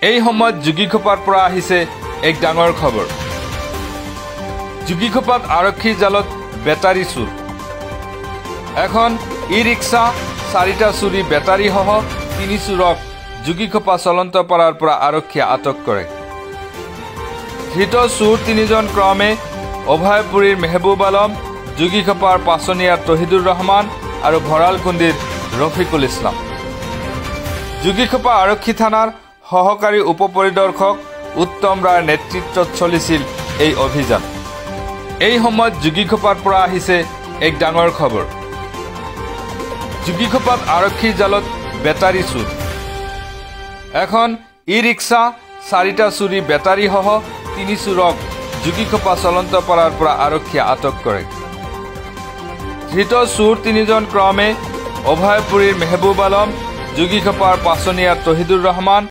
এই সময়ত যোগীঘোপাৰ পৰা আহিছে এক ডাঙৰ খবৰ। যোগীঘোপাত আৰক্ষীৰ জালত বেটাৰী চুৰ। এখন ই-ৰিক্সা 4টা চুৰি বেটাৰীসহ 3 চুৰক যোগীঘোপা চলন্তপাৰাৰ পৰা আৰক্ষীয়ে আটক কৰে। ধৃত চুৰ 3জন ক্ৰমে অভয়পুৰীৰ মেহবুব আলম, যোগীঘোপাৰ পাচনিয়াৰ তহিদুৰ ৰহমান আৰু ভৰালকুণ্ডিৰ ৰফিকুল ইছলাম। যোগীঘোপা আৰক্ষী থানাৰ সহকাৰী উপ পৰিদৰ্শক উত্তম ৰায়ৰ নেতৃত্বত চলিছিল এই অভিযান। এই সময়ত যোগীঘোপাৰ পৰা আহিছে এক ডাঙৰ খবৰ। যোগীঘোপাত আৰক্ষীৰ জালত বেটাৰী চুৰ। এখন ই-ৰিক্সা 4টা চুৰি বেটাৰীসহ 3 চুৰক যোগীঘোপা চলন্তপাৰাৰ পৰা আৰক্ষীয়ে আটক কৰে। ধৃত চুৰ 3জন ক্ৰমে অভয়পুৰীৰ মেহবুব আলম, যোগীঘোপাৰ পাচনিয়াৰ তহিদুৰ ৰহমান